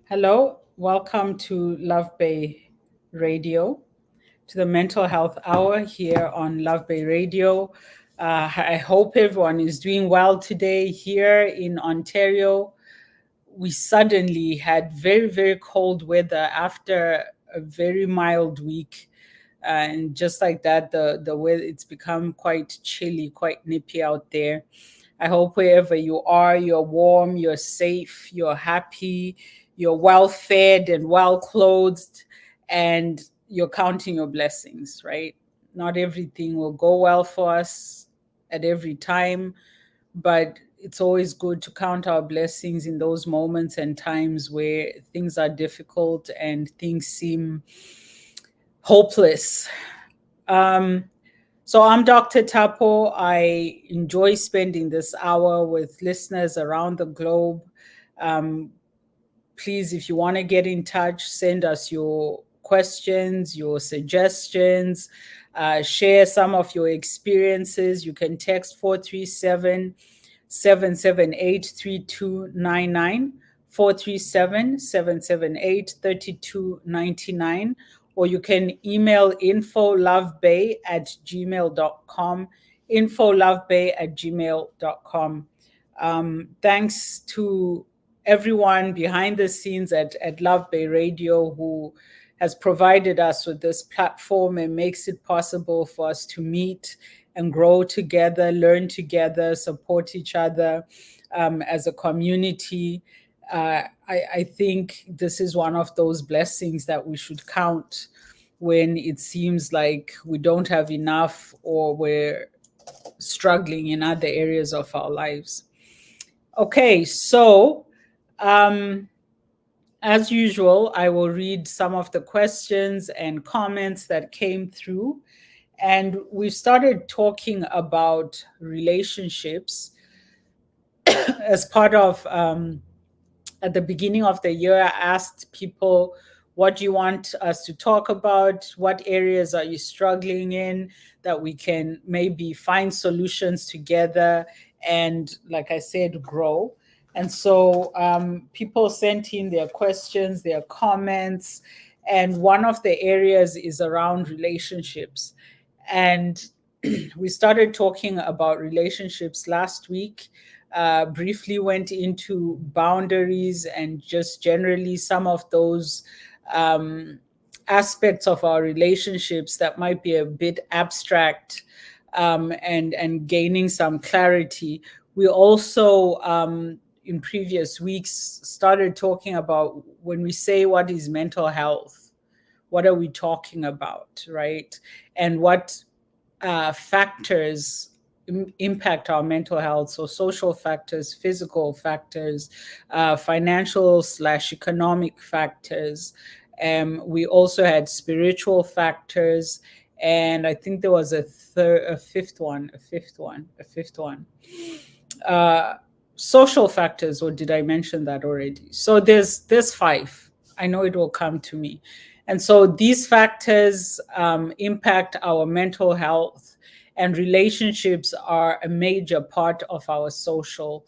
Hello, welcome to Love Bay Radio, to the Mental Health Hour here on Love Bay Radio. I hope everyone is doing well today here in Ontario. We suddenly had very, very cold weather after a very mild week. And just like that, the weather, it's become quite chilly, quite nippy out there. I hope wherever you are, you're warm, you're safe, you're happy, you're well fed and well clothed, and you're counting your blessings, right? Not everything will go well for us at every time, but it's always good to count our blessings in those moments and times where things are difficult and things seem hopeless. Um, so I'm Dr. Tapo. I enjoy spending this hour with listeners around the globe. Um, Please, if you want to get in touch, send us your questions, your suggestions, share some of your experiences. You can text 437 778 3299, 437 778 3299, or you can email infolovebay@gmail.com, infolovebay@gmail.com. Thanks to everyone behind the scenes at Love Bay Radio who has provided us with this platform and makes it possible for us to meet and grow together, learn together, support each other as a community. I think this is one of those blessings that we should count when it seems like we don't have enough or we're struggling in other areas of our lives. Okay, so as usual, I will read some of the questions and comments that came through. And we started talking about relationships as part of, at the beginning of the year, I asked people, what do you want us to talk about? What areas are you struggling in that we can maybe find solutions together and, like I said, grow? And so people sent in their questions, their comments, and one of the areas is around relationships. And we started talking about relationships last week, briefly went into boundaries and just generally some of those aspects of our relationships that might be a bit abstract, and gaining some clarity. We also, in previous weeks, started talking about when we say what is mental health, what are we talking about, right? And what factors impact our mental health. So social factors, physical factors, financial/economic factors. We also had spiritual factors, and I think there was a fifth one. Social factors, or did I mention that already? So there's five. I know it will come to me. And so these factors impact our mental health, and relationships are a major part of our social,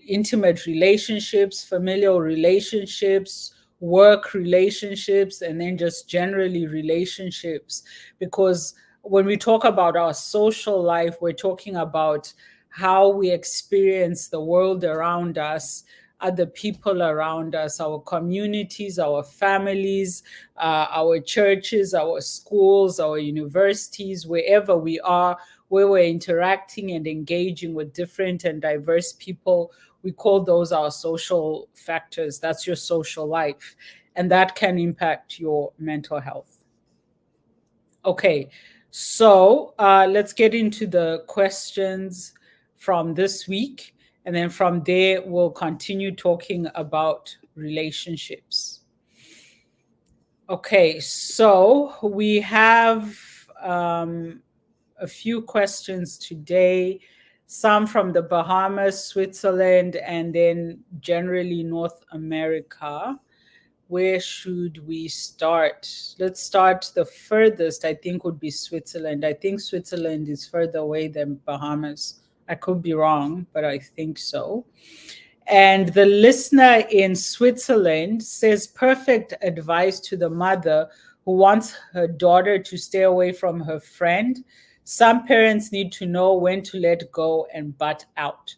intimate relationships, familial relationships, work relationships, and then just generally relationships. Because when we talk about our social life, we're talking about how we experience the world around us, other people around us, our communities, our families, our churches, our schools, our universities, wherever we are, where we're interacting and engaging with different and diverse people. We call those our social factors. That's your social life. And that can impact your mental health. Okay, so let's get into the questions from this week. And then from there, we'll continue talking about relationships. Okay, so we have a few questions today, some from the Bahamas, Switzerland, and then generally North America. Where should we start? Let's start the furthest, I think, would be Switzerland. I think Switzerland is further away than Bahamas. I could be wrong, but I think so. And the listener in Switzerland says perfect advice to the mother who wants her daughter to stay away from her friend. Some parents need to know when to let go and butt out.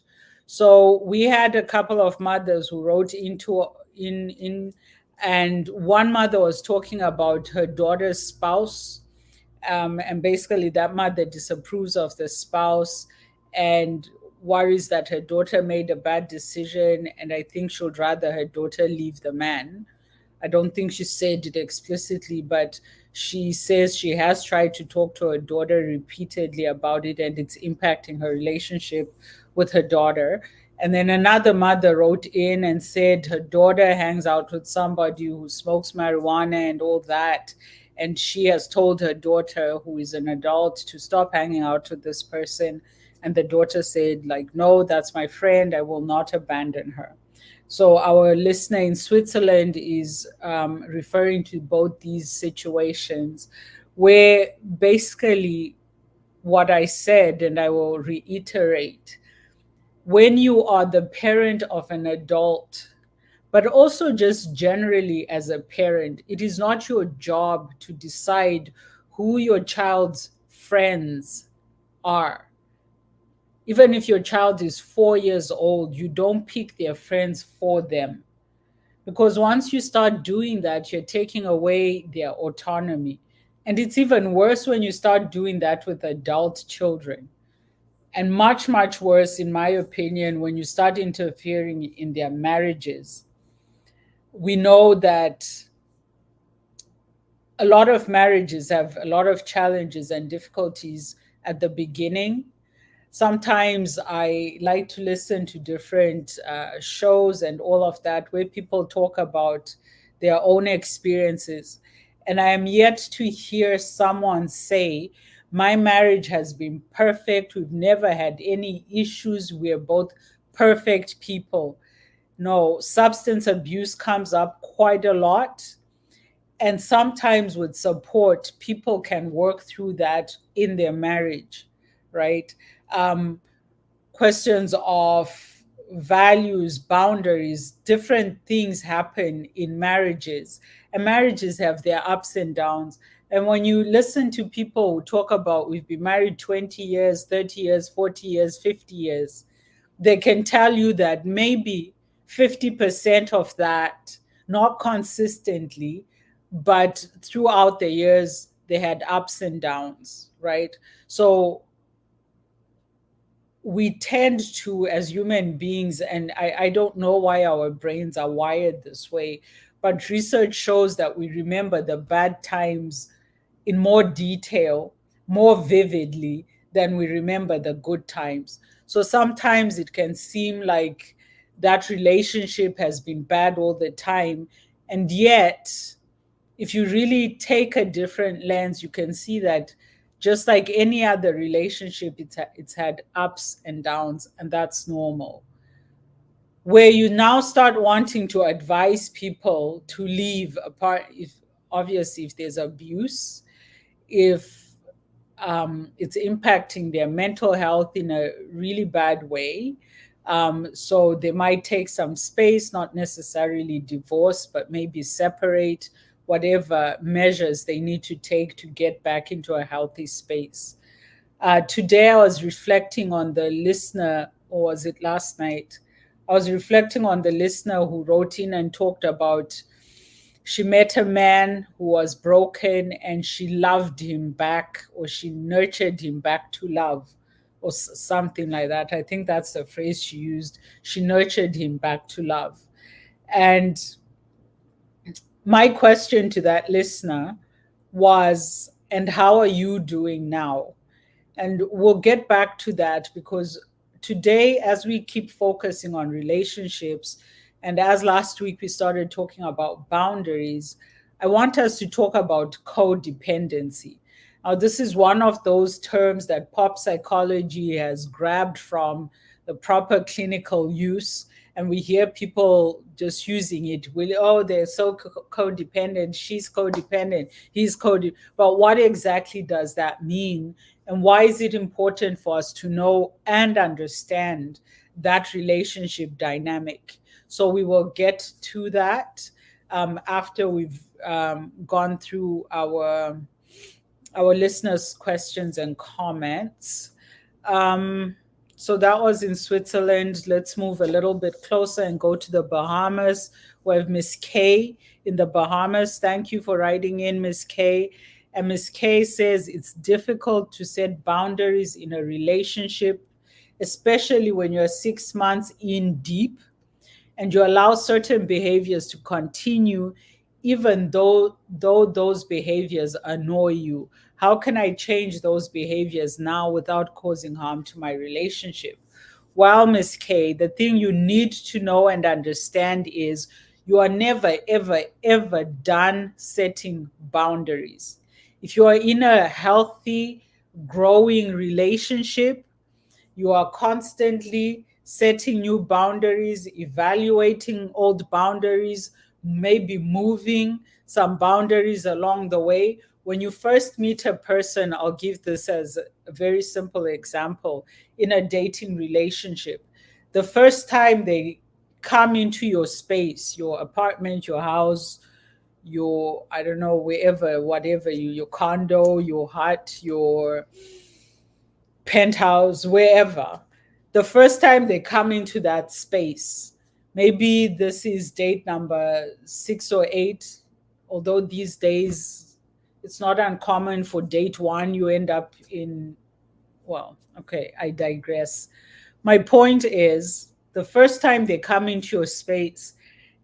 So we had a couple of mothers who wrote in and one mother was talking about her daughter's spouse, and basically that mother disapproves of the spouse and worries that her daughter made a bad decision, and I think she'd rather her daughter leave the man. I don't think she said it explicitly, but she says she has tried to talk to her daughter repeatedly about it and it's impacting her relationship with her daughter. And then another mother wrote in and said her daughter hangs out with somebody who smokes marijuana and all that. And she has told her daughter, who is an adult, to stop hanging out with this person. And the daughter said, like, no, that's my friend. I will not abandon her. So our listener in Switzerland is referring to both these situations where basically what I said, and I will reiterate, when you are the parent of an adult, but also just generally as a parent, it is not your job to decide who your child's friends are. Even if your child is 4 years old, you don't pick their friends for them. Because once you start doing that, you're taking away their autonomy. And it's even worse when you start doing that with adult children. And much, much worse, in my opinion, when you start interfering in their marriages. We know that a lot of marriages have a lot of challenges and difficulties at the beginning. Sometimes I like to listen to different shows and all of that where people talk about their own experiences. And I am yet to hear someone say, my marriage has been perfect. We've never had any issues. We're both perfect people. No, substance abuse comes up quite a lot. And sometimes with support, people can work through that in their marriage, right? Um, Questions of values, boundaries, different things happen in marriages, and marriages have their ups and downs. And when you listen to people who talk about we've been married 20 years, 30 years, 40 years, 50 years, they can tell you that maybe 50% of that, not consistently, but throughout the years, they had ups and downs, right? So we tend to, as human beings, and I don't know why our brains are wired this way, but research shows that we remember the bad times in more detail, more vividly than we remember the good times. So sometimes it can seem like that relationship has been bad all the time. And yet, if you really take a different lens, you can see that just like any other relationship, it's had ups and downs, and that's normal. Where you now start wanting to advise people to leave apart, if obviously if there's abuse, if it's impacting their mental health in a really bad way. So they might take some space, not necessarily divorce, but maybe separate, whatever measures they need to take to get back into a healthy space. Today, I was reflecting on the listener, or was it last night? I was reflecting on the listener who wrote in and talked about she met a man who was broken and she loved him back, or she nurtured him back to love, or something like that. I think that's the phrase she used. She nurtured him back to love. And my question to that listener was, and how are you doing now? And we'll get back to that because today, as we keep focusing on relationships, and as last week we started talking about boundaries, I want us to talk about codependency. Now, this is one of those terms that pop psychology has grabbed from the proper clinical use, and we hear people just using it. Oh, they're so codependent, she's codependent, he's codependent. But what exactly does that mean? And why is it important for us to know and understand that relationship dynamic? So we will get to that after we've gone through our listeners' questions and comments. Um, so that was in Switzerland. Let's move a little bit closer and go to the Bahamas. We have Miss K in the Bahamas. Thank you for writing in, Miss K. And Miss K says it's difficult to set boundaries in a relationship, especially when you're 6 months in deep and you allow certain behaviors to continue even though those behaviors annoy you. How can I change those behaviors now without causing harm to my relationship? Well, Miss K, the thing you need to know and understand is you are never, ever, ever done setting boundaries. If you are in a healthy, growing relationship, you are constantly setting new boundaries, evaluating old boundaries, maybe moving some boundaries along the way. When you first meet a person, I'll give this as a very simple example in a dating relationship. The first time they come into your space, your apartment, your house, your, I don't know, wherever, whatever, your condo, your hut, your penthouse, wherever. The first time they come into that space, maybe this is date number 6 or 8, although these days it's not uncommon for date 1, you end up in, well, okay, I digress. My point is the first time they come into your space,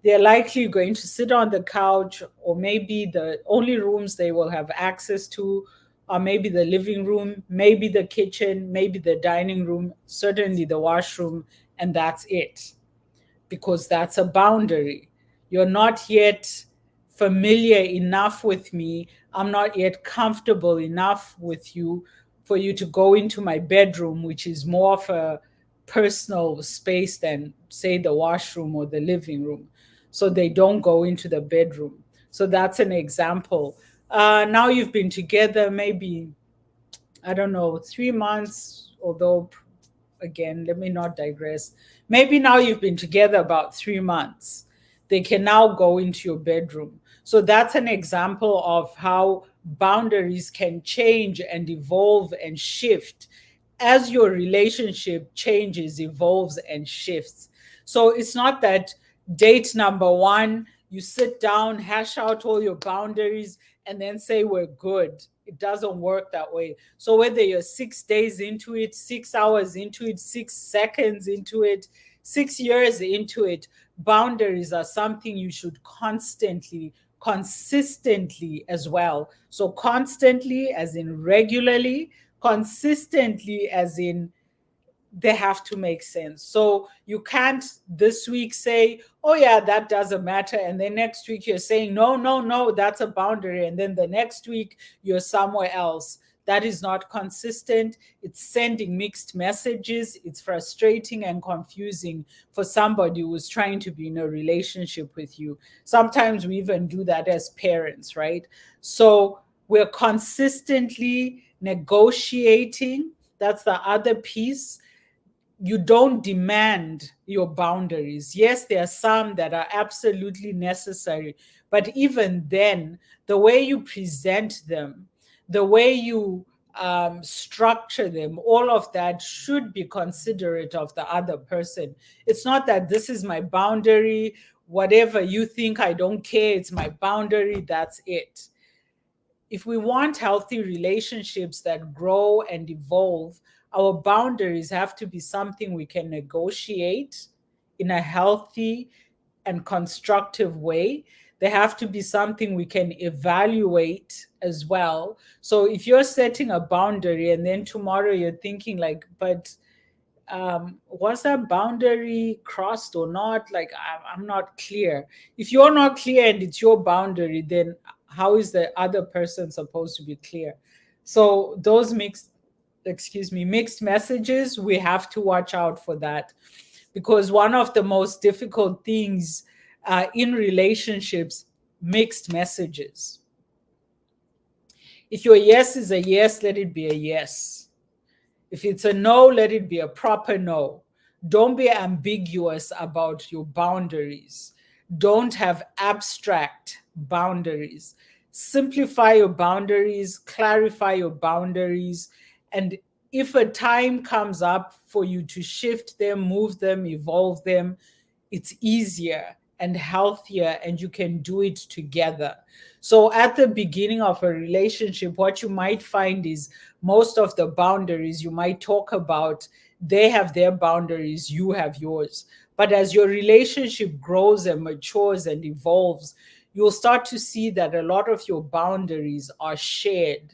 they're likely going to sit on the couch, or maybe the only rooms they will have access to are maybe the living room, maybe the kitchen, maybe the dining room, certainly the washroom, and that's it, because that's a boundary. You're not yet familiar enough with me. I'm not yet comfortable enough with you for you to go into my bedroom, which is more of a personal space than, say, the washroom or the living room. So they don't go into the bedroom. So that's an example. Now you've been together maybe, I don't know, 3 months, although again, let me not digress. Maybe now you've been together about 3 months. They can now go into your bedroom. So that's an example of how boundaries can change and evolve and shift as your relationship changes, evolves, and shifts. So it's not that date number 1, you sit down, hash out all your boundaries, and then say we're good. It doesn't work that way. So whether you're 6 days into it, 6 hours into it, 6 seconds into it, 6 years into it, boundaries are something you should constantly, consistently as well. So constantly as in regularly, consistently as in they have to make sense. So you can't this week say, oh, yeah, that doesn't matter. And then next week you're saying, no, no, no, that's a boundary. And then the next week you're somewhere else. That is not consistent. It's sending mixed messages. It's frustrating and confusing for somebody who's trying to be in a relationship with you. Sometimes we even do that as parents, right? So we're consistently negotiating. That's the other piece. You don't demand your boundaries. Yes, there are some that are absolutely necessary, but even then, the way you present them, the way you structure them, all of that should be considerate of the other person. It's not that this is my boundary, whatever you think, I don't care, it's my boundary, that's it. If we want healthy relationships that grow and evolve, our boundaries have to be something we can negotiate in a healthy and constructive way. They have to be something we can evaluate as well. So if you're setting a boundary and then tomorrow you're thinking like, but was that boundary crossed or not? Like, I'm not clear. If you're not clear and it's your boundary, then how is the other person supposed to be clear? So those mixed excuse me, mixed messages, we have to watch out for that, because one of the most difficult things in relationships, mixed messages. If your yes is a yes, let it be a yes. If it's a no, let it be a proper no. Don't be ambiguous about your boundaries. Don't have abstract boundaries. Simplify your boundaries, clarify your boundaries. And if a time comes up for you to shift them, move them, evolve them, it's easier and healthier, and you can do it together. So at the beginning of a relationship, what you might find is most of the boundaries you might talk about, they have their boundaries, you have yours. But as your relationship grows and matures and evolves, you'll start to see that a lot of your boundaries are shared,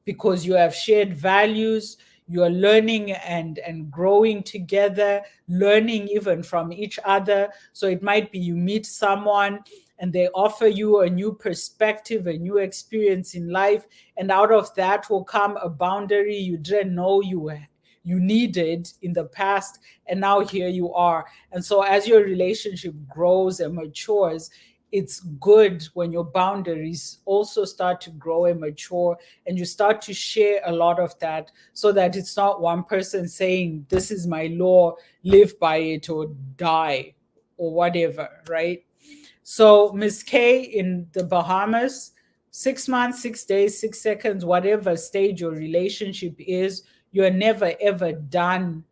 because you have shared values, you are learning and growing together, learning even from each other. So it might be you meet someone and they offer you a new perspective, a new experience in life, and out of that will come a boundary you didn't know you needed in the past, and now here you are. And so as your relationship grows and matures, it's good when your boundaries also start to grow and mature, and you start to share a lot of that, so that it's not one person saying, this is my law, live by it or die, or whatever, right? So Miss K in the Bahamas, 6 months, 6 days, 6 seconds, whatever stage your relationship is, you're never ever done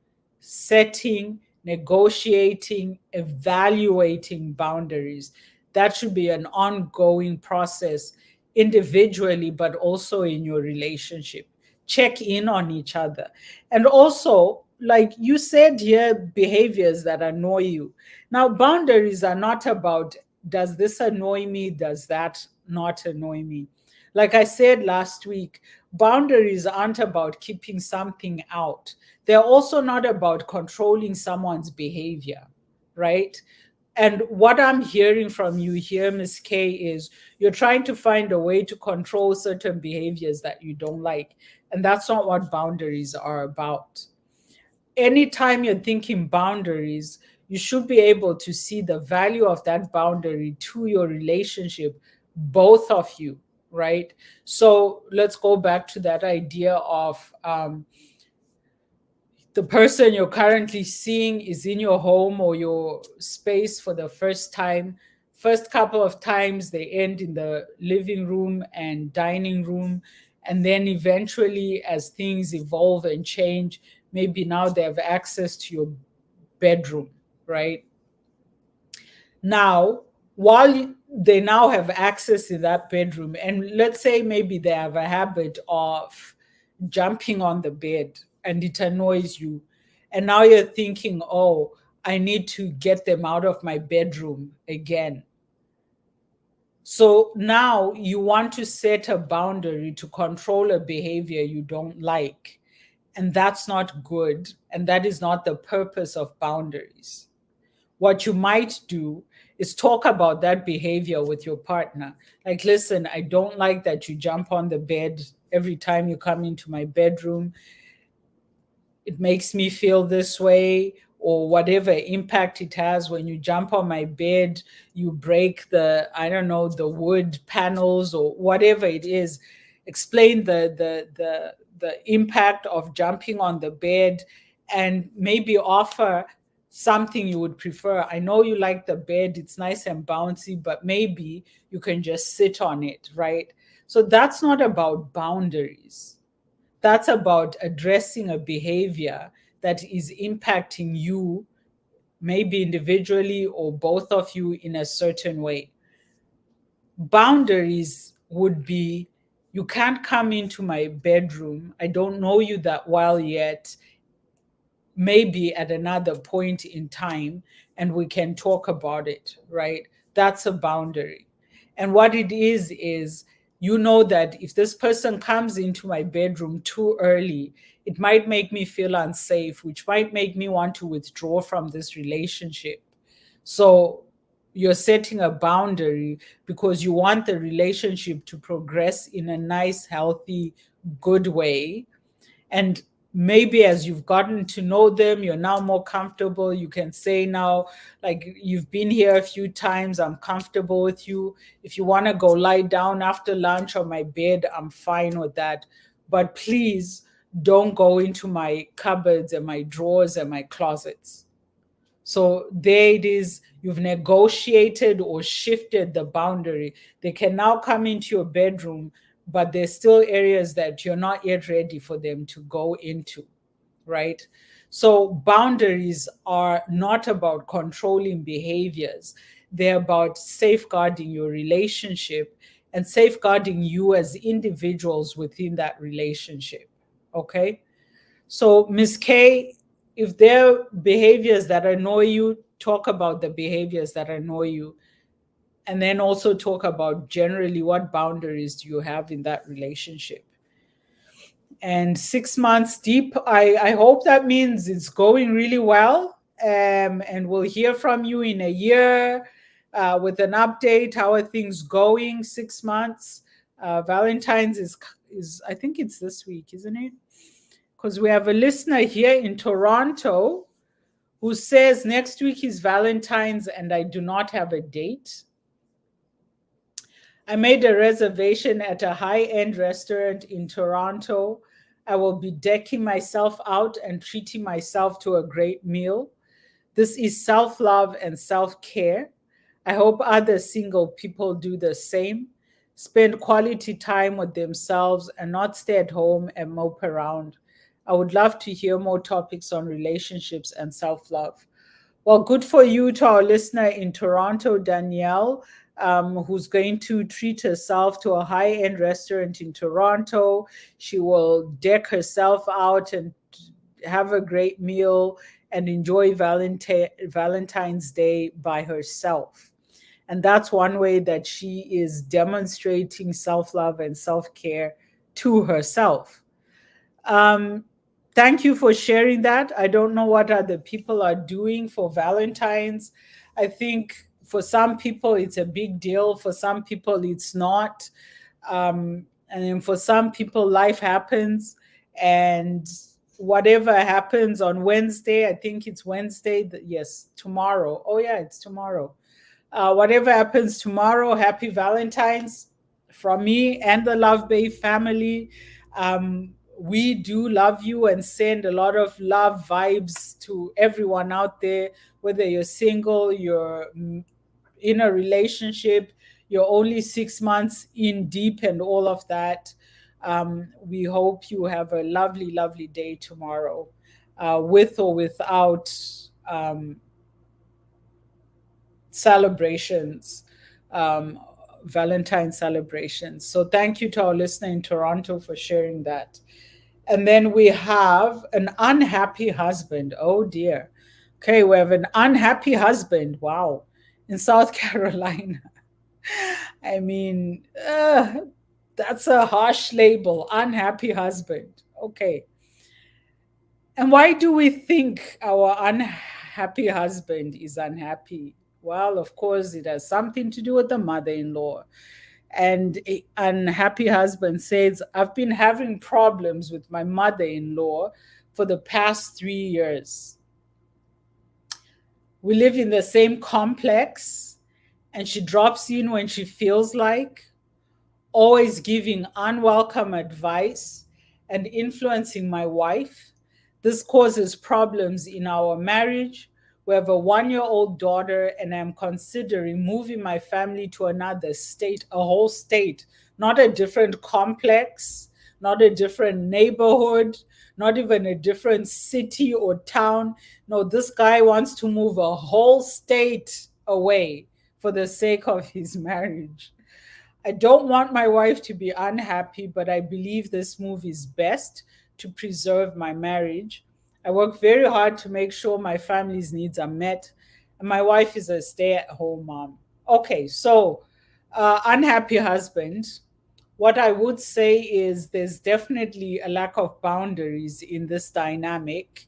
setting, negotiating, evaluating boundaries. That should be an ongoing process, individually, but also in your relationship. Check in on each other. And also, like you said here, behaviors that annoy you. Now, boundaries are not about, does this annoy me? Does that not annoy me? Like I said last week, boundaries aren't about keeping something out. They're also not about controlling someone's behavior, right? And what I'm hearing from you here, Ms. K, is you're trying to find a way to control certain behaviors that you don't like. And that's not what boundaries are about. Anytime you're thinking boundaries, you should be able to see the value of that boundary to your relationship, both of you, right? So let's go back to that idea of the person you're currently seeing is in your home or your space for the first time. First couple of times they end in the living room and dining room. And then eventually, as things evolve and change, maybe now they have access to your bedroom, right? Now, while they now have access to that bedroom, and let's say maybe they have a habit of jumping on the bed and it annoys you, and now you're thinking, oh, I need to get them out of my bedroom again. So now you want to set a boundary to control a behavior you don't like. And that's not good. And that is not the purpose of boundaries. What you might do is talk about that behavior with your partner. Like, listen, I don't like that you jump on the bed every time you come into my bedroom. It makes me feel this way, or whatever impact it has when you jump on my bed, you break the, I don't know, the wood panels or whatever it is. Explain the impact of jumping on the bed, and maybe offer something you would prefer. I know you like the bed, it's nice and bouncy, but maybe you can just sit on it, right? So that's not about boundaries. That's about addressing a behavior that is impacting you, maybe individually or both of you in a certain way. Boundaries would be, you can't come into my bedroom. I don't know you that well yet. Maybe at another point in time, and we can talk about it, right? That's a boundary. And what it is you know that if this person comes into my bedroom too early, it might make me feel unsafe, which might make me want to withdraw from this relationship. So you're setting a boundary because you want the relationship to progress in a nice, healthy, good way. And maybe as you've gotten to know them, you're now more comfortable. You can say now, like, you've been here a few times, I'm comfortable with you. If you want to go lie down after lunch on my bed, I'm fine with that. But please don't go into my cupboards and my drawers and my closets. So there it is. You've negotiated or shifted the boundary. They can now come into your bedroom, but there's still areas that you're not yet ready for them to go into, right? So boundaries are not about controlling behaviors. They're about safeguarding your relationship and safeguarding you as individuals within that relationship. Okay? So, Ms. K, if there are behaviors that annoy you, talk about the behaviors that annoy you, and then also talk about generally what boundaries do you have in that relationship. And 6 months deep, I hope that means it's going really well. And we'll hear from you in a year with an update. How are things going? 6 months. Valentine's is I think it's this week, isn't it? Because we have a listener here in Toronto who says next week is Valentine's and I do not have a date. I made a reservation at a high end restaurant in Toronto. I will be decking myself out and treating myself to a great meal. This is self love and self care. I hope other single people do the same. Spend quality time with themselves and not stay at home and mope around. I would love to hear more topics on relationships and self love. Well, good for you to our listener in Toronto, Danielle, who's going to treat herself to a high end restaurant in Toronto. She will deck herself out and have a great meal and enjoy Valentine's Day by herself. And that's one way that she is demonstrating self love and self care to herself. Um, Thank you for sharing that. I don't know what other people are doing for Valentine's. I think for some people it's a big deal, for some people it's not. And then for some people, life happens, and whatever happens on Wednesday, I think it's Wednesday, yes, tomorrow. Oh, yeah, it's tomorrow. Whatever happens tomorrow, happy Valentine's from me and the Love Bay family. We do love you and send a lot of love vibes to everyone out there, whether you're single, you're in a relationship, you're only 6 months in deep, and all of that. We hope you have a lovely, lovely day tomorrow, with or without um, celebrations, um, Valentine celebrations. So thank you to our listener in Toronto for sharing that. And then we have an unhappy husband. Oh dear. Okay, we have an unhappy husband. Wow. In South Carolina. I mean, that's a harsh label. Unhappy husband. Okay. And why do we think our unhappy husband is unhappy? Well, of course, it has something to do with the mother in law. And an unhappy husband says, I've been having problems with my mother in law for the past 3 years. We live in the same complex, and she drops in when she feels like, always giving unwelcome advice and influencing my wife. This causes problems in our marriage. We have a 1 year old daughter, and I'm considering moving my family to another state, a whole state, not a different complex, not a different neighborhood, not even a different city or town. No, this guy wants to move a whole state away for the sake of his marriage. I don't want my wife to be unhappy, but I believe this move is best to preserve my marriage. I work very hard to make sure my family's needs are met, and my wife is a stay at home mom. Okay, so unhappy husband. What I would say is there's definitely a lack of boundaries in this dynamic.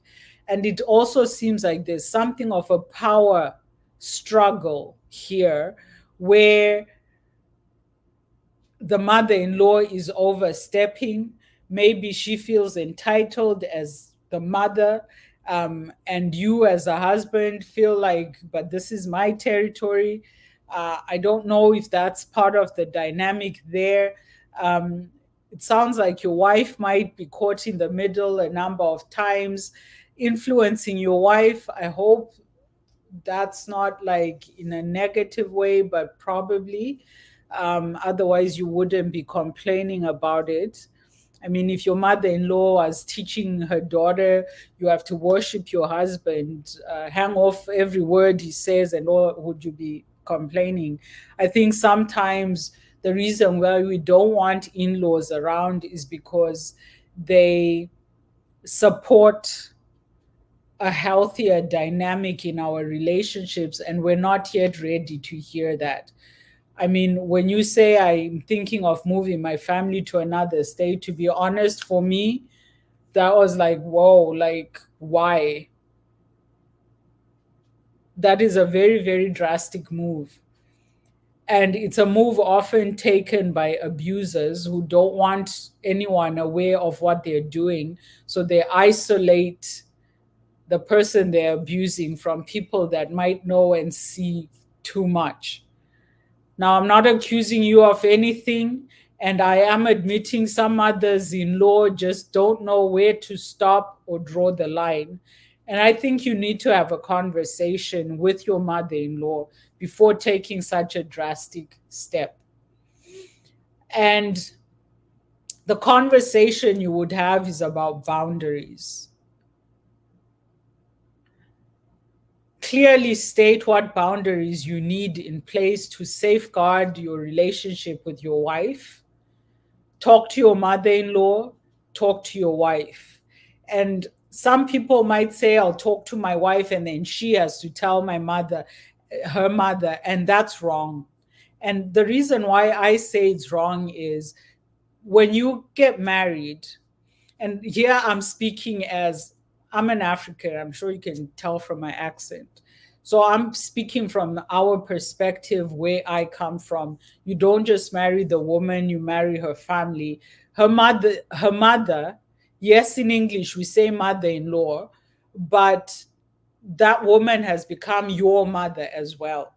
And it also seems like there's something of a power struggle here where the mother in law is overstepping. maybe she feels entitled as the mother, and you as a husband feel like, but this is my territory. I don't know if that's part of the dynamic there. um, it sounds like your wife might be caught in the middle a number of times, influencing your wife. I hope that's not like in a negative way, but probably. Otherwise, you wouldn't be complaining about it. I mean, if your mother in law was teaching her daughter, you have to worship your husband, hang off every word he says, and all, would you be complaining? I think sometimes the reason why we don't want in laws around is because they support a healthier dynamic in our relationships, and we're not yet ready to hear that. I mean, when you say I'm thinking of moving my family to another state, to be honest, for me, that was like, whoa, like, why? That is a very, very drastic move. And it's a move often taken by abusers who don't want anyone aware of what they're doing. So they isolate the person they're abusing from people that might know and see too much. Now, I'm not accusing you of anything, and I am admitting some mothers in law just don't know where to stop or draw the line. And I think you need to have a conversation with your mother in law before taking such a drastic step. And the conversation you would have is about boundaries. Clearly state what boundaries you need in place to safeguard your relationship with your wife. Talk to your mother in law, talk to your wife. And some people might say, I'll talk to my wife, and then she has to tell my mother, her mother, and that's wrong. And the reason why I say it's wrong is when you get married, and here I'm speaking as I'm an African, I'm sure you can tell from my accent. So I'm speaking from our perspective, where I come from. You don't just marry the woman, you marry her family. Her mother, yes, in English we say mother-in-law, but that woman has become your mother as well.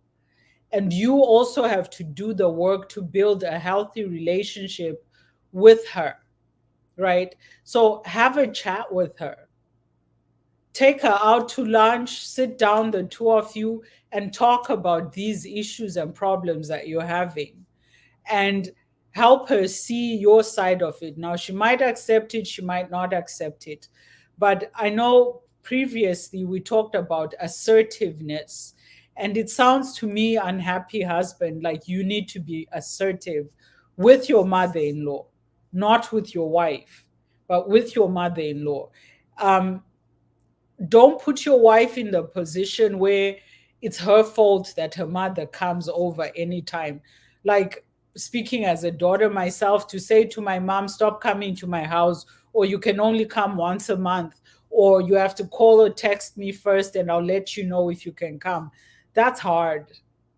And you also have to do the work to build a healthy relationship with her, right? So have a chat with her. Take her out to lunch, sit down, the two of you, and talk about these issues and problems that you're having, and help her see your side of it. Now, she might accept it, she might not accept it. But I know previously we talked about assertiveness. And it sounds to me, unhappy husband, like you need to be assertive with your mother in law, not with your wife, but with your mother in law. Um, don't put your wife in the position where it's her fault that her mother comes over anytime. Like, speaking as a daughter myself, to say to my mom, stop coming to my house, or you can only come once a month, or you have to call or text me first and I'll let you know if you can come. That's hard.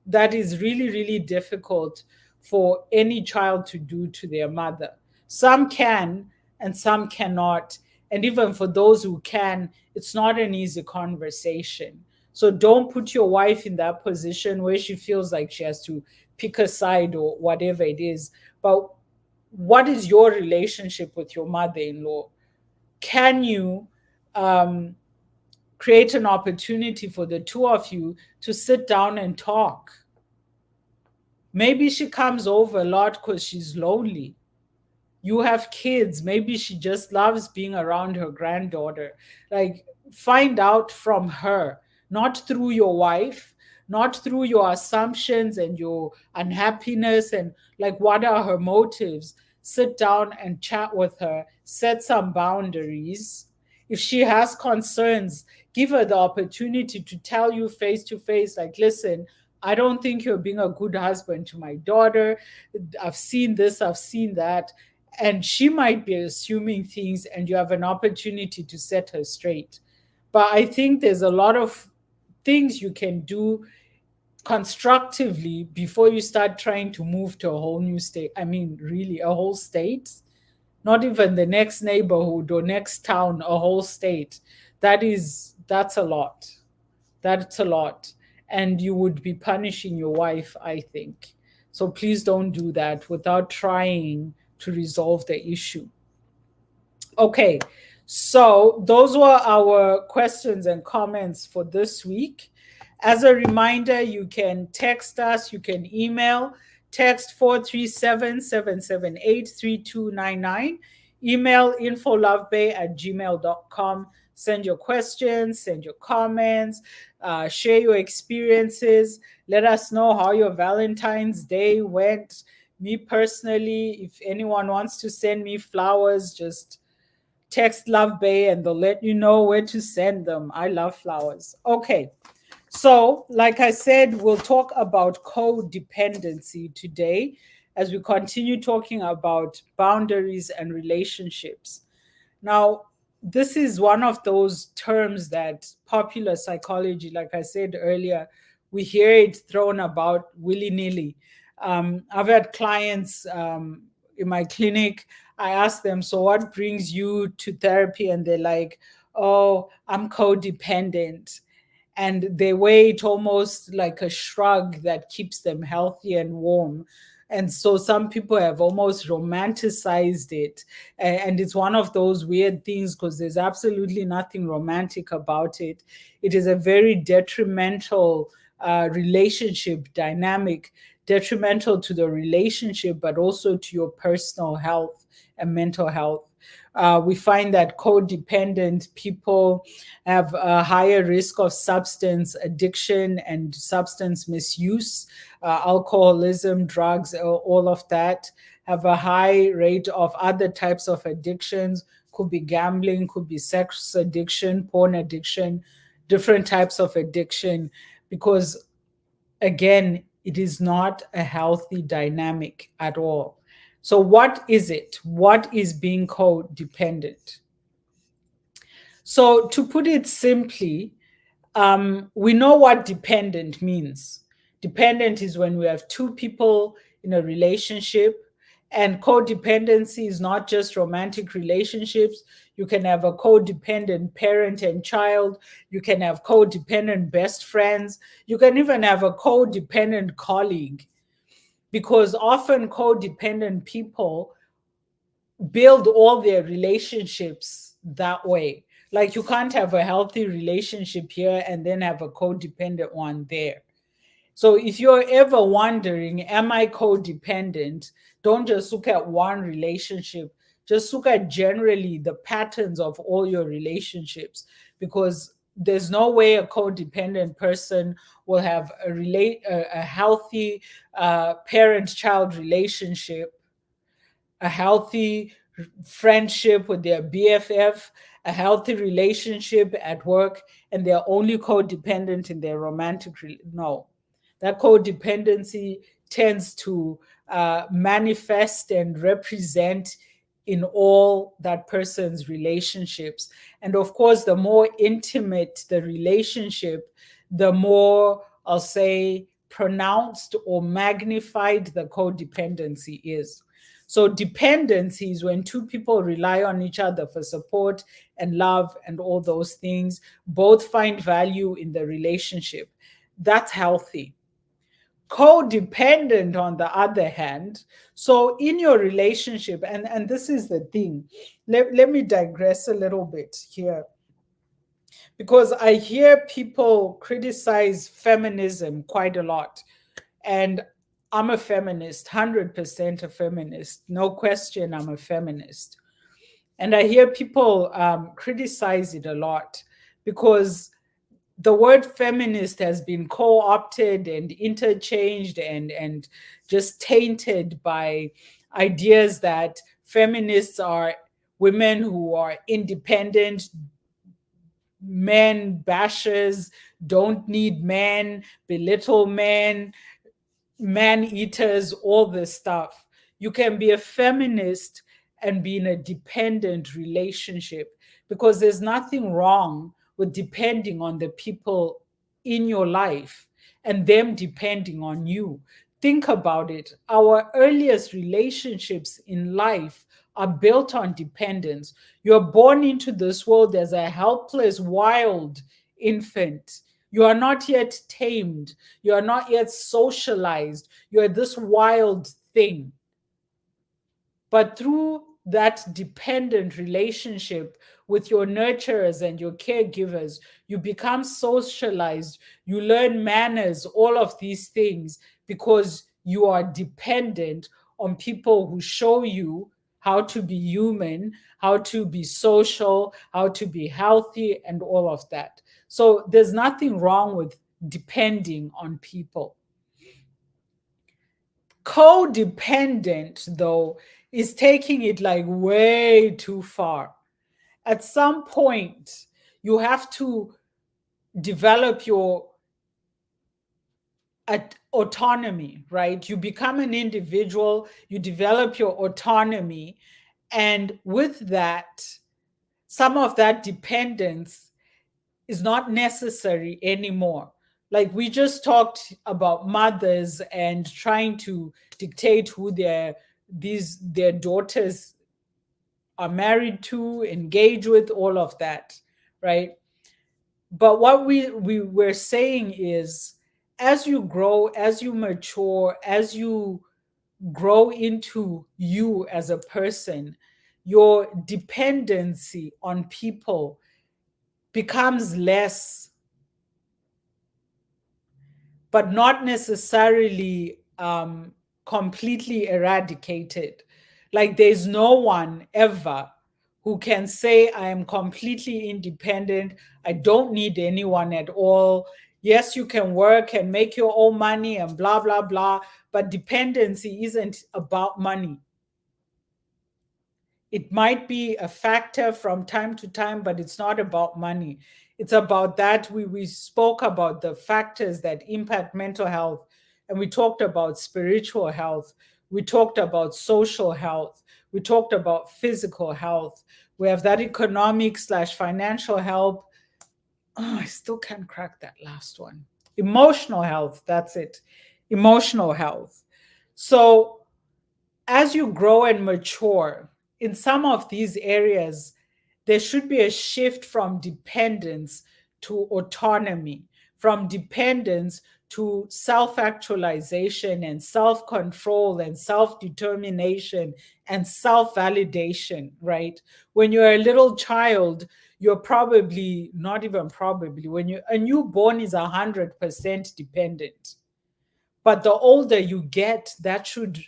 That is really, really difficult for any child to do to their mother. Some can and some cannot. And even for those who can, it's not an easy conversation. So don't put your wife in that position where she feels like she has to pick a side or whatever it is. But what is your relationship with your mother in law? Can you um, create an opportunity for the two of you to sit down and talk? Maybe she comes over a lot because she's lonely. You have kids, maybe she just loves being around her granddaughter. Like, find out from her, not through your wife, not through your assumptions and your unhappiness, and like, what are her motives. Sit down and chat with her, set some boundaries. If she has concerns, give her the opportunity to tell you face to face, like, listen, I don't think you're being a good husband to my daughter. I've seen this, I've seen that. And she might be assuming things, and you have an opportunity to set her straight. But I think there's a lot of things you can do constructively before you start trying to move to a whole new state. I mean, really, a whole state. not even the next neighborhood or next town, a whole state. That's a lot. That's a lot. And you would be punishing your wife, I think. So please don't do that without trying to resolve the issue. Okay, so those were our questions and comments for this week. As a reminder, you can text us, you can email, text 437-778-3299, email infolovebay@gmail.com. Send your questions, send your comments, share your experiences. Let us know how your Valentine's Day went. Me personally, if anyone wants to send me flowers, just text Love Bay and they'll let you know where to send them. I love flowers. Okay. So, like I said, we'll talk about codependency today as we continue talking about boundaries and relationships. Now, this is one of those terms that popular psychology, like I said earlier, we hear it thrown about willy nilly. I've had clients in my clinic. I ask them, so what brings you to therapy? And they're like, oh, I'm codependent. And they wear it almost like a shrug that keeps them healthy and warm. And so some people have almost romanticized it. And it's one of those weird things because there's absolutely nothing romantic about it. It is a very detrimental relationship dynamic, detrimental to the relationship, but also to your personal health and mental health. We find that codependent people have a higher risk of substance addiction and substance misuse, alcoholism, drugs, all of that. Have a high rate of other types of addictions. Could be gambling, could be sex addiction, porn addiction, different types of addiction, because again, it is not a healthy dynamic at all. So, what is it? What is being codependent? So, to put it simply, we know what dependent means. Dependent is when we have two people in a relationship, and codependency is not just romantic relationships. You can have a codependent parent and child. You can have codependent best friends. You can even have a codependent colleague, because often codependent people build all their relationships that way. Like you can't have a healthy relationship here and then have a codependent one there. So if you're ever wondering, am I codependent? Don't just look at one relationship. Just look at generally the patterns of all your relationships, because there's no way a codependent person will have a healthy parent-child relationship, a healthy friendship with their BFF, a healthy relationship at work, and they're only codependent in their no. That codependency tends to manifest and represent in all that person's relationships. And of course, the more intimate the relationship, the more, I'll say, pronounced or magnified the codependency is. So, dependency is when two people rely on each other for support and love and all those things. Both find value in the relationship. That's healthy. Codependent, on the other hand, so in your relationship, and this is the thing, let me digress a little bit here, because I hear people criticize feminism quite a lot. And I'm a feminist, 100% a feminist. No question, I'm a feminist. And I hear people criticize it a lot because the word feminist has been co-opted and interchanged and just tainted by ideas that feminists are women who are independent, men bashers, don't need men, belittle men, man eaters, all this stuff. You can be a feminist and be in a dependent relationship, because there's nothing wrong with depending on the people in your life and them depending on you. think about it. Our earliest relationships in life are built on dependence. You're born into this world as a helpless, wild infant. You are not yet tamed. You are not yet socialized. You are this wild thing. But through that dependent relationship with your nurturers and your caregivers, you become socialized, you learn manners, all of these things, because you are dependent on people who show you how to be human, how to be social, how to be healthy, and all of that. So there's nothing wrong with depending on people. Codependent, though, is taking it like way too far. At some point, you have to develop your autonomy, right? You become an individual, you develop your autonomy, and with that, some of that dependence is not necessary anymore. Like we just talked about mothers and trying to dictate who their daughters are married to, engage with, all of that, right? But what we were saying is, as you grow, as you mature, as you grow into you as a person, your dependency on people becomes less, but not necessarily completely eradicated. Like there's no one ever who can say, I am completely independent, I don't need anyone at all. Yes, you can work and make your own money and blah, blah, blah, but dependency isn't about money. It might be a factor from time to time, but it's not about money. It's about that. We spoke about the factors that impact mental health, and we talked about spiritual health. We talked about social health. We talked about physical health. We have that economic slash financial help. Oh, I still can't crack that last one. Emotional health. That's it. Emotional health. So as you grow and mature in some of these areas, there should be a shift from dependence to autonomy, from dependence to self actualization and self control and self determination and self validation, right? When you're a little child, you're probably not even probably, when you a newborn is 100% dependent, but the older you get, that should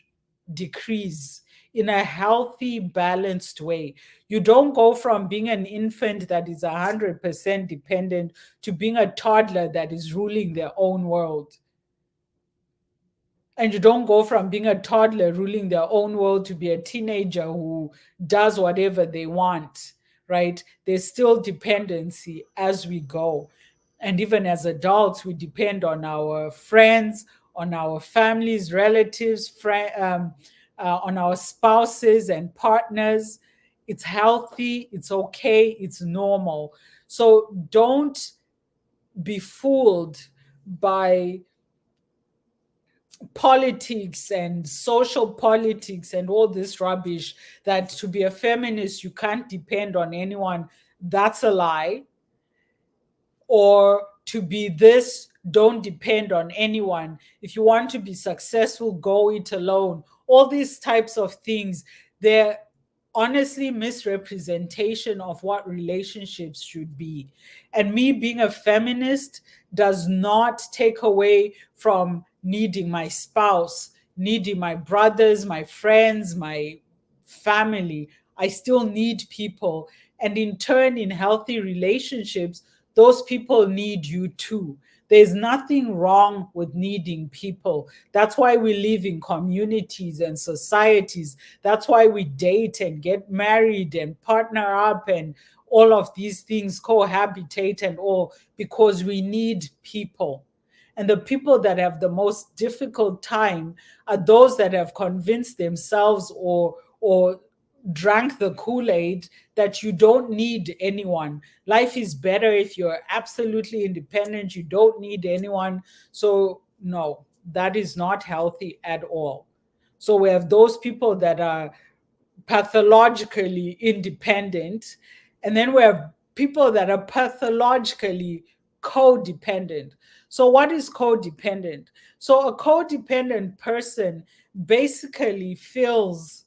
decrease in a healthy, balanced way. You don't go from being an infant that is 100% dependent to being a toddler that is ruling their own world. And you don't go from being a toddler ruling their own world to be a teenager who does whatever they want, right? There's still dependency as we go. And even as adults, we depend on our friends, on our families, relatives, on our spouses and partners. It's healthy, it's okay, it's normal. So don't be fooled by politics and social politics and all this rubbish that to be a feminist you can't depend on anyone. That's a lie. Or to be this, don't depend on anyone. If you want to be successful, go it alone. All these types of things, they're honestly misrepresentation of what relationships should be. And me being a feminist does not take away from needing my spouse, needing my brothers, my friends, my family. I still need people. And in turn, in healthy relationships, those people need you too. There's nothing wrong with needing people. That's why we live in communities and societies. That's why we date and get married and partner up and all of these things, cohabitate and all, because we need people. And the people that have the most difficult time are those that have convinced themselves or drank the Kool-Aid that you don't need anyone. Life is better if you're absolutely independent. You don't need anyone. So no, that is not healthy at all. So we have those people that are pathologically independent, and then we have people that are pathologically codependent. So what is codependent? So a codependent person basically feels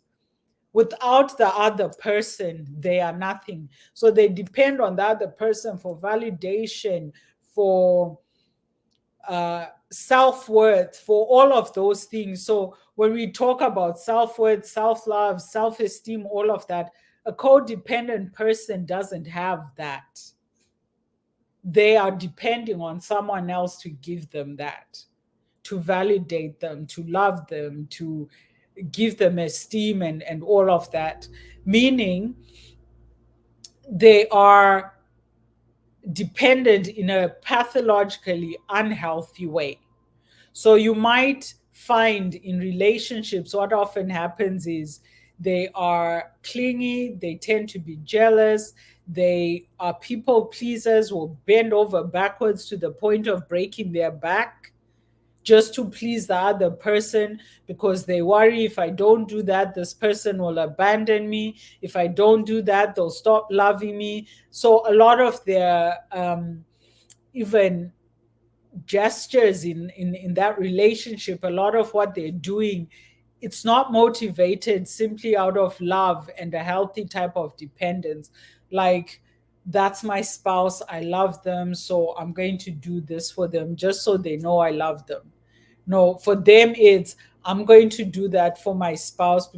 without the other person they are nothing, so they depend on the other person for validation, for self-worth, for all of those things. So when we talk about self-worth, self-love, self-esteem, all of that, a codependent person doesn't have that. They are depending on someone else to give them that, to validate them, to love them, to give them esteem, and all of that. Meaning they are dependent in a pathologically unhealthy way. So you might find in relationships, what often happens is they are clingy, they tend to be jealous, they are people pleasers, will bend over backwards to the point of breaking their back just to please the other person, because they worry, if I don't do that, this person will abandon me. If I don't do that, they'll stop loving me. So a lot of their even gestures in that relationship, a lot of what they're doing, it's not motivated simply out of love and a healthy type of dependence, like, that's my spouse, I love them, so I'm going to do this for them just so they know I love them. No, for them it's, I'm going to do that for my spouse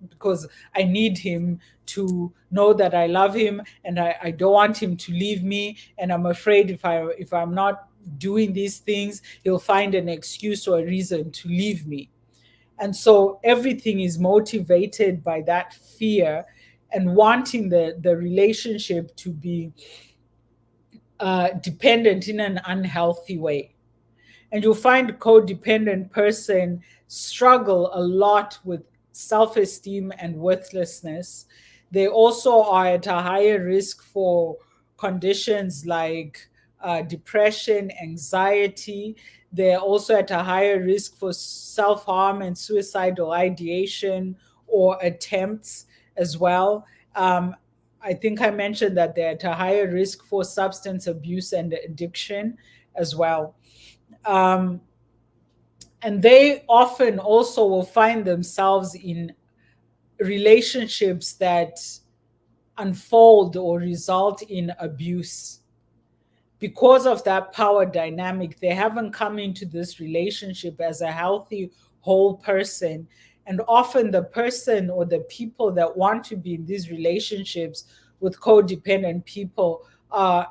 because I need him to know that I love him, and I don't want him to leave me, and I'm afraid if I'm not doing these things, he'll find an excuse or a reason to leave me. And so everything is motivated by that fear and wanting the relationship to be dependent in an unhealthy way. And you'll find codependent person struggle a lot with self-esteem and worthlessness. They also are at a higher risk for conditions like depression, anxiety. They're also at a higher risk for self-harm and suicidal ideation or attempts as well. I think I mentioned that they're at a higher risk for substance abuse and addiction as well. um, and they often also will find themselves in relationships that unfold or result in abuse. Because of that power dynamic, they haven't come into this relationship as a healthy whole person. And often the person or the people that want to be in these relationships with codependent people are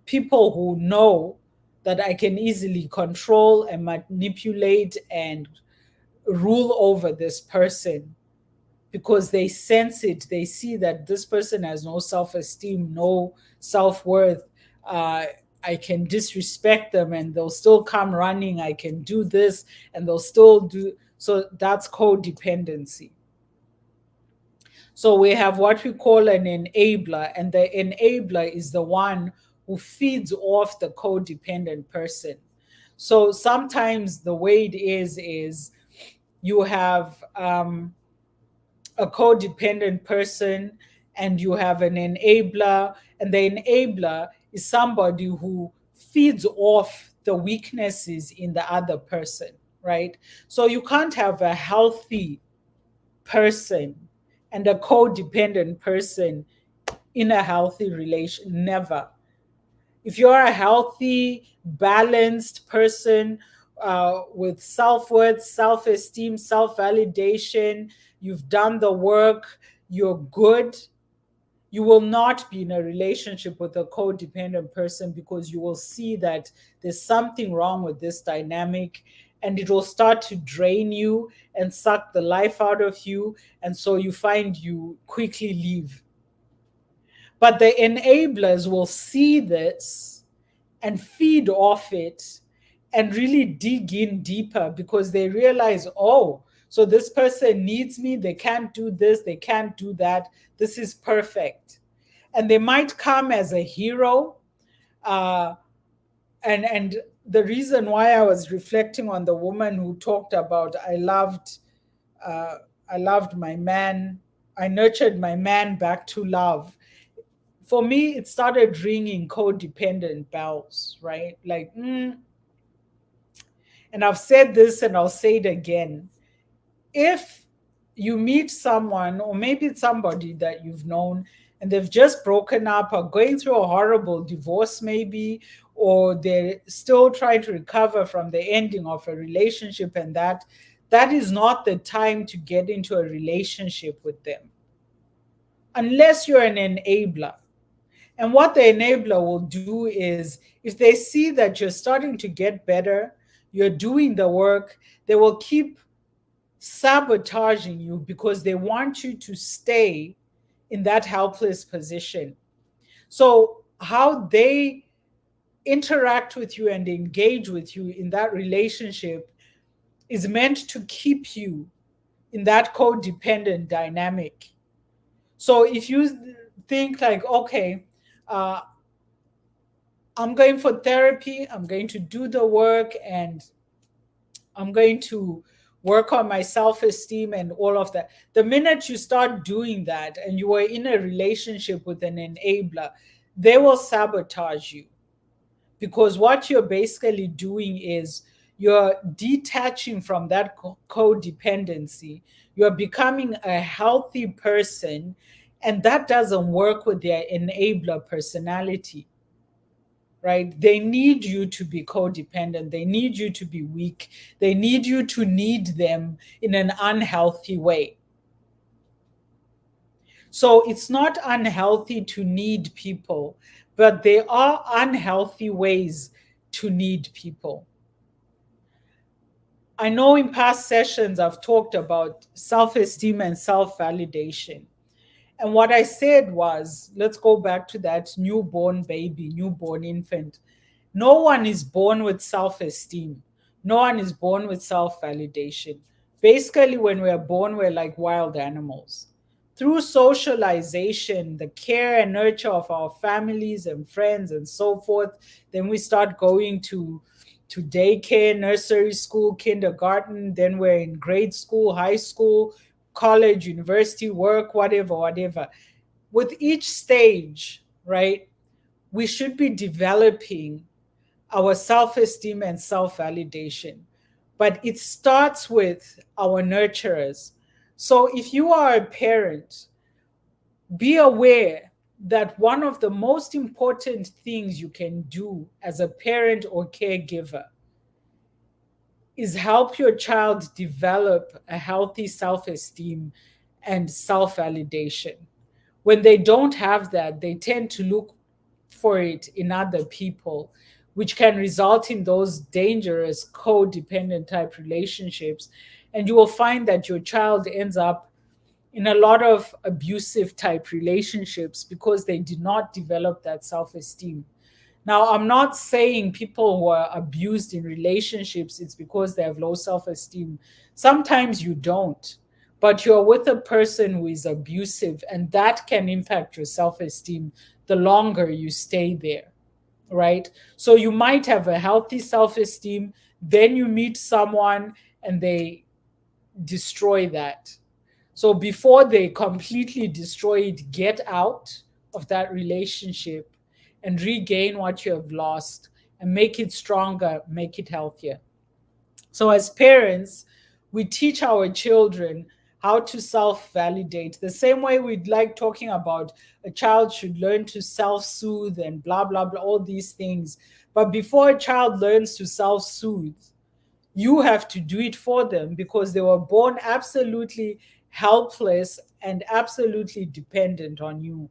people who know that I can easily control and manipulate and rule over this person, because they sense it. They see that this person has no self esteem, no self worth. Uh, I can disrespect them and they'll still come running. I can do this and they'll still do. So that's codependency. So we have what we call an enabler, and the enabler is the one who feeds off the codependent person. So sometimes the way it is you have a codependent person and you have an enabler, and the enabler is somebody who feeds off the weaknesses in the other person, right? So you can't have a healthy person and a codependent person in a healthy relation. Never. If you're a healthy, balanced person with self worth, self esteem, self validation, you've done the work, you're good, you will not be in a relationship with a codependent person, because you will see that there's something wrong with this dynamic, and it will start to drain you and suck the life out of you. And so you find you quickly leave. But the enablers will see this and feed off it and really dig in deeper, because they realize, oh, so this person needs me. They can't do this, they can't do that. This is perfect. And they might come as a hero, uh, And the reason why I was reflecting on the woman who talked about uh, I loved my man, I nurtured my man back to love. For me, it started ringing codependent bells, right? Like, and I've said this and I'll say it again. If you meet someone, or maybe it's somebody that you've known, and they've just broken up or going through a horrible divorce, maybe, or they're still trying to recover from the ending of a relationship, and that is not the time to get into a relationship with them unless you're an enabler. And what the enabler will do is, if they see that you're starting to get better, you're doing the work, they will keep sabotaging you because they want you to stay in that helpless position. So, how they interact with you and engage with you in that relationship is meant to keep you in that codependent dynamic. So, if you think like, okay, uh, I'm going for therapy, I'm going to do the work, and I'm going to work on my self esteem and all of that. The minute you start doing that and you are in a relationship with an enabler, they will sabotage you, because what you're basically doing is you're detaching from that codependency. You're becoming a healthy person, and that doesn't work with their enabler personality, right? They need you to be codependent. They need you to be weak. They need you to need them in an unhealthy way. So it's not unhealthy to need people, but there are unhealthy ways to need people. I know in past sessions I've talked about self esteem and self validation. And what I said was, let's go back to that newborn baby, newborn infant. No one is born with self esteem. No one is born with self validation. Basically, when we're born, we're like wild animals. Through socialization, the care and nurture of our families and friends and so forth, then we start going to daycare, nursery school, kindergarten, then we're in grade school, high school, college, university, work, whatever, whatever. With each stage, right, we should be developing our self esteem and self validation. But it starts with our nurturers. So if you are a parent, be aware that one of the most important things you can do as a parent or caregiver is help your child develop a healthy self esteem and self validation. When they don't have that, they tend to look for it in other people, which can result in those dangerous codependent type relationships. And you will find that your child ends up in a lot of abusive type relationships because they did not develop that self esteem. Now, I'm not saying people who are abused in relationships, it's because they have low self esteem. Sometimes you don't, but you're with a person who is abusive, and that can impact your self esteem the longer you stay there, right? So you might have a healthy self esteem, then you meet someone and they destroy that. So before they completely destroy it, get out of that relationship and regain what you have lost and make it stronger, make it healthier. So as parents, we teach our children how to self validate the same way we'd like talking about a child should learn to self soothe and blah, blah, blah, all these things. But before a child learns to self soothe, you have to do it for them because they were born absolutely helpless and absolutely dependent on you.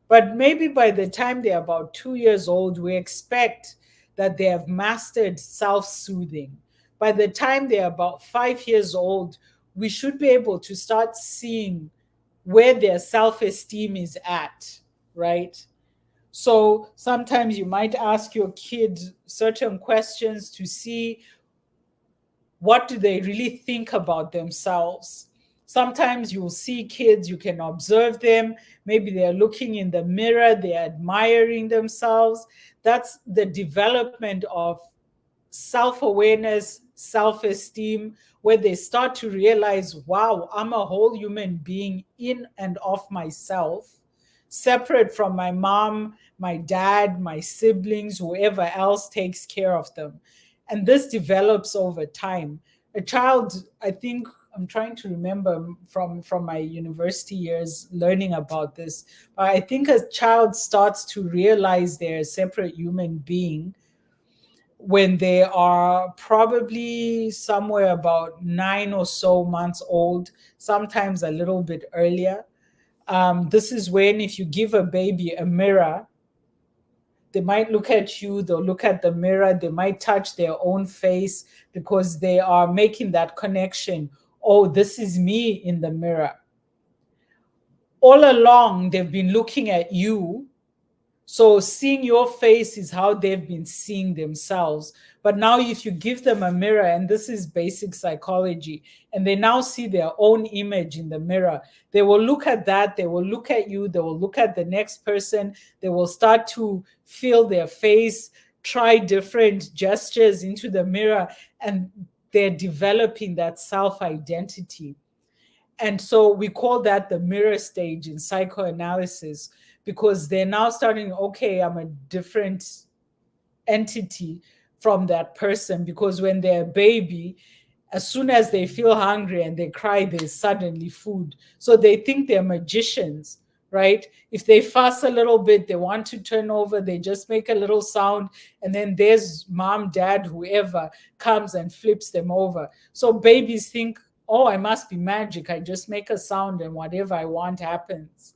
But maybe by the time they're about 2 years old, we expect that they have mastered self soothing. By the time they're about 5 years old, we should be able to start seeing where their self esteem is at, right? So sometimes you might ask your kid certain questions to see what do they really think about themselves. Sometimes you'll see kids, you can observe them, maybe they're looking in the mirror, they're admiring themselves. That's the development of self-awareness, self-esteem, where they start to realize, wow, I'm a whole human being in and of myself, separate from my mom, my dad, my siblings, whoever else takes care of them. And this develops over time. A child, I think, I'm trying to remember from my university years learning about this, but I think a child starts to realize they're a separate human being when they are probably somewhere about 9 or so months old, sometimes a little bit earlier. This is when, if you give a baby a mirror, they might look at you, they'll look at the mirror, they might touch their own face because they are making that connection. Oh, this is me in the mirror. All along, they've been looking at you. So seeing your face is how they've been seeing themselves. But now, if you give them a mirror, and this is basic psychology, and they now see their own image in the mirror, they will look at that, they will look at you, they will look at the next person, they will start to feel their face, try different gestures into the mirror, and they're developing that self identity. And so we call that the mirror stage in psychoanalysis, because they're now starting, okay, I'm a different entity from that person. Because when they're a baby, as soon as they feel hungry and they cry, there's suddenly food. So they think they're magicians, right? If they fuss a little bit, they want to turn over, they just make a little sound, and then there's mom, dad, whoever comes and flips them over. So babies think, oh, I must be magic. I just make a sound and whatever I want happens.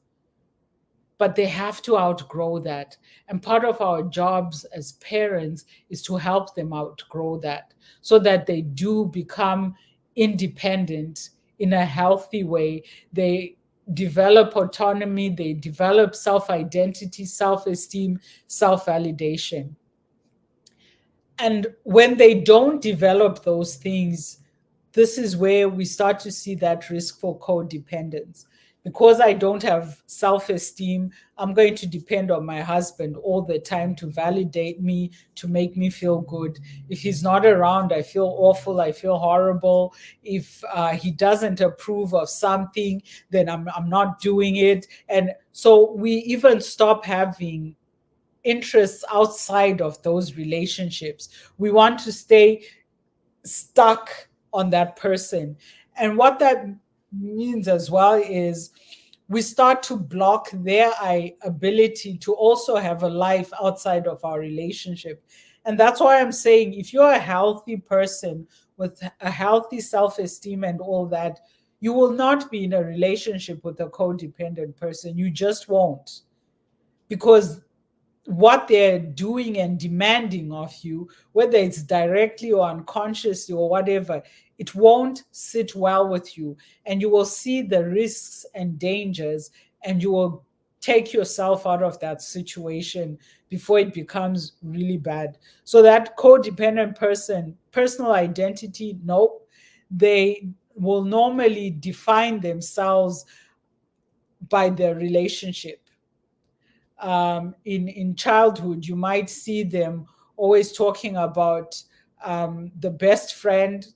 But they have to outgrow that. And part of our jobs as parents is to help them outgrow that so that they do become independent in a healthy way. They develop autonomy, they develop self identity, self esteem, self validation. And when they don't develop those things, this is where we start to see that risk for codependence. Because I don't have self esteem, I'm going to depend on my husband all the time to validate me, to make me feel good. If he's not around, I feel awful, I feel horrible. If he doesn't approve of something, then I'm not doing it. And so we even stop having interests outside of those relationships. We want to stay stuck on that person. And what that means as well is we start to block their ability to also have a life outside of our relationship. And that's why I'm saying, if you're a healthy person with a healthy self esteem and all that, you will not be in a relationship with a codependent person. You just won't. Because what they're doing and demanding of you, whether it's directly or unconsciously or whatever, it won't sit well with you. And you will see the risks and dangers, and you will take yourself out of that situation before it becomes really bad. So, that codependent person, personal identity, nope. They will normally define themselves by their relationship. In childhood, you might see them always talking about the best friend,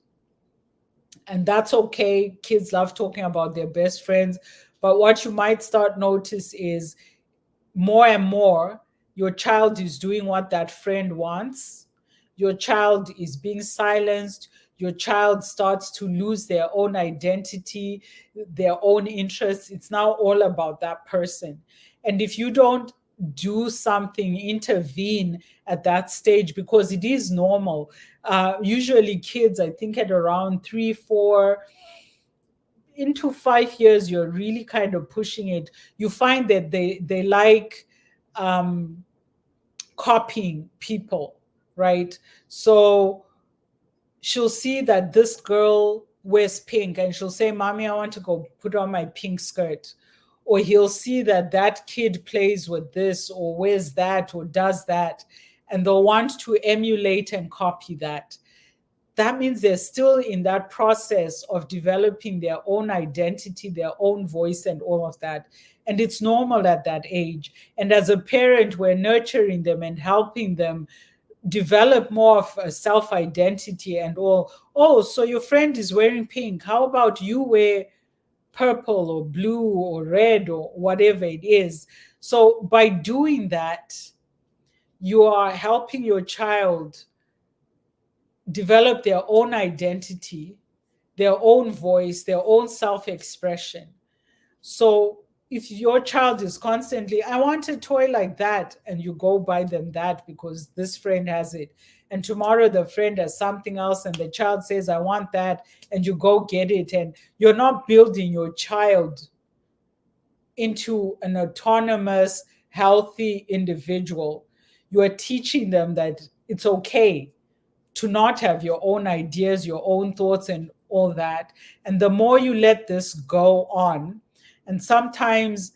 and that's okay. Kids love talking about their best friends, but what you might start notice is more and more your child is doing what that friend wants. Your child is being silenced. Your child starts to lose their own identity, their own interests. It's now all about that person. And if you don't do something, intervene at that stage, because it is normal. Usually, kids, I think at around 3, 4, into 5 years, you're really kind of pushing it. You find that they like um, copying people, right? So she'll see that this girl wears pink and she'll say, Mommy, I want to go put on my pink skirt. Or he'll see that that kid plays with this or wears that or does that, and they'll want to emulate and copy that. That means they're still in that process of developing their own identity, their own voice, and all of that. And it's normal at that age. And as a parent, we're nurturing them and helping them develop more of a self identity and all. Oh, so your friend is wearing pink. How about you wear purple or blue or red or whatever it is? So by doing that, you are helping your child develop their own identity, their own voice, their own self expression. So if your child is constantly, I want a toy like that, and you go buy them that because this friend has it, and tomorrow the friend has something else, and the child says, I want that, and you go get it, and you're not building your child into an autonomous, healthy individual. You are teaching them that it's okay to not have your own ideas, your own thoughts, and all that. And the more you let this go on, and sometimes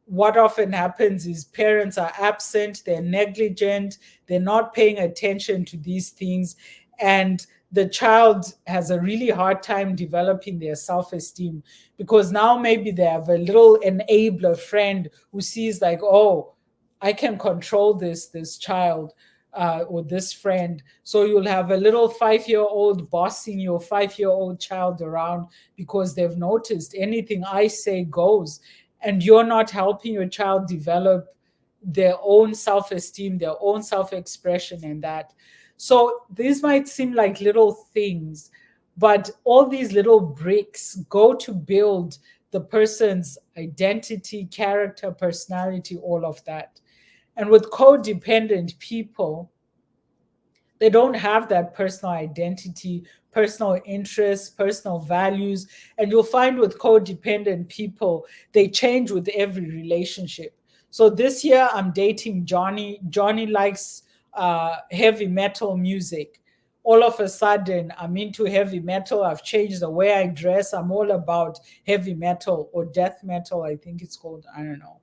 what often happens is parents are absent, they're negligent, they're not paying attention to these things, and the child has a really hard time developing their self-esteem because now maybe they have a little enabler friend who sees like, oh, I can control this child or this friend. So you'll have a little 5-year-old bossing your 5-year-old child around because they've noticed anything I say goes. And you're not helping your child develop their own self esteem, their own self expression, and that. So these might seem like little things, but all these little bricks go to build the person's identity, character, personality, all of that. And with codependent people, they don't have that personal identity, personal interests, personal values. And you'll find with codependent people, they change with every relationship. So this year, I'm dating Johnny. Johnny likes heavy metal music. All of a sudden, I'm into heavy metal. I've changed the way I dress. I'm all about heavy metal or death metal, I think it's called. I don't know.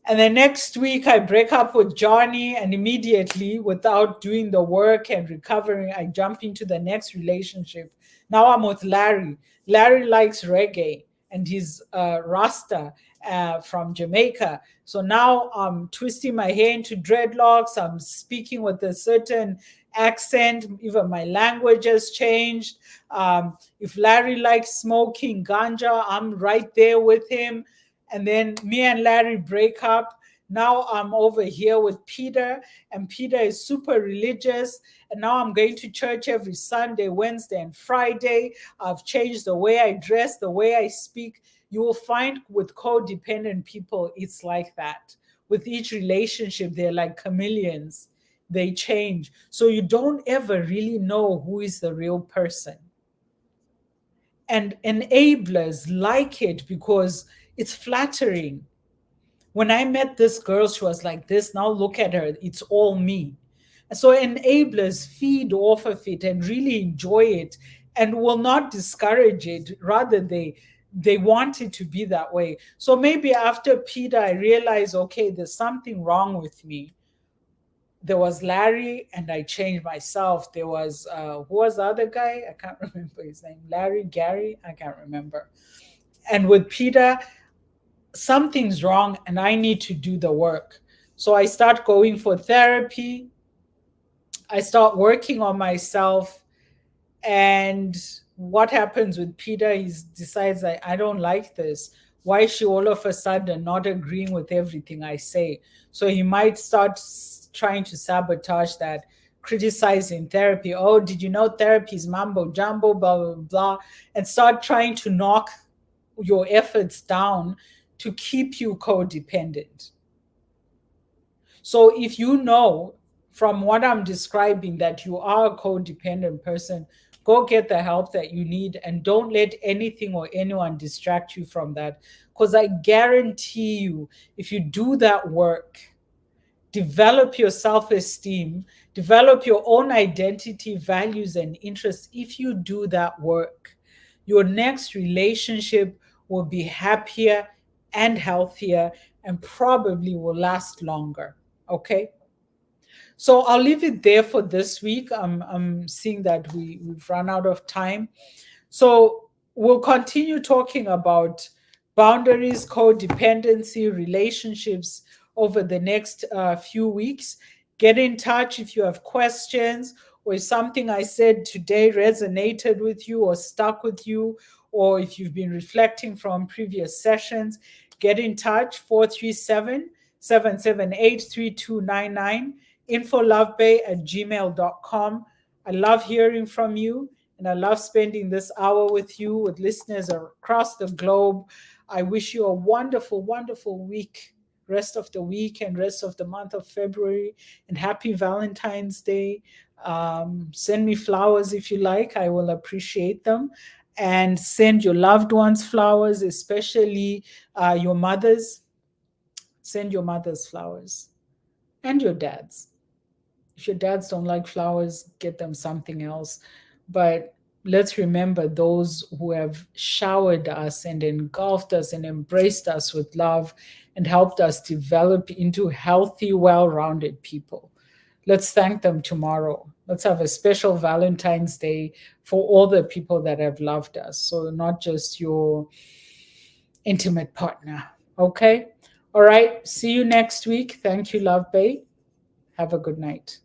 And then next week, I break up with Johnny, and immediately, without doing the work and recovering, I jump into the next relationship. Now I'm with Larry. Larry likes reggae, and he's Rasta from Jamaica. So now I'm twisting my hair into dreadlocks. I'm speaking with a certain accent. Even my language has changed. If Larry likes smoking ganja, I'm right there with him. And then me and Larry break up. Now I'm over here with Peter, and Peter is super religious. And now I'm going to church every Sunday, Wednesday, and Friday. I've changed the way I dress, the way I speak. You will find with codependent people, it's like that. With each relationship, they're like chameleons, they change. So you don't ever really know who is the real person. And enablers like it because it's flattering. When I met this girl, she was like this. Now look at her, it's all me. So enablers feed off of it and really enjoy it and will not discourage it. Rather, they want it to be that way. So maybe after Peter, I realized, okay, there's something wrong with me. There was Larry, and I changed myself. There was who was the other guy? I can't remember his name. Larry, Gary, I can't remember. And with Peter, something's wrong and I need to do the work. So I start going for therapy. I start working on myself. And what happens with Peter? He decides, I don't like this. Why is she all of a sudden not agreeing with everything I say? So he might start trying to sabotage that, criticizing therapy. Oh, did you know therapy is mambo jumbo, blah, blah, blah, and start trying to knock your efforts down to keep you codependent. So if you know from what I'm describing that you are a codependent person, go get the help that you need and don't let anything or anyone distract you from that. Because I guarantee you, if you do that work, develop your self esteem, develop your own identity, values, and interests, if you do that work, your next relationship will be happier and healthier and probably will last longer. Okay. So I'll leave it there for this week. I'm seeing that we've run out of time. So we'll continue talking about boundaries, codependency, relationships over the next few weeks. Get in touch if you have questions, or if something I said today resonated with you or stuck with you, or if you've been reflecting from previous sessions. Get in touch, 437-778-3299, infolovebay@gmail.com. I love hearing from you, and I love spending this hour with you, with listeners across the globe. I wish you a wonderful, wonderful week, rest of the week and rest of the month of February, and happy Valentine's Day. Send me flowers if you like, I will appreciate them. And send your loved ones flowers, especially your mothers. Send your mothers flowers, and your dads. If your dads don't like flowers, get them something else. But let's remember those who have showered us and engulfed us and embraced us with love and helped us develop into healthy, well rounded people. Let's thank them tomorrow. Let's have a special Valentine's Day for all the people that have loved us. So, not just your intimate partner. Okay? All right. See you next week. Thank you, Love Bay. Have a good night.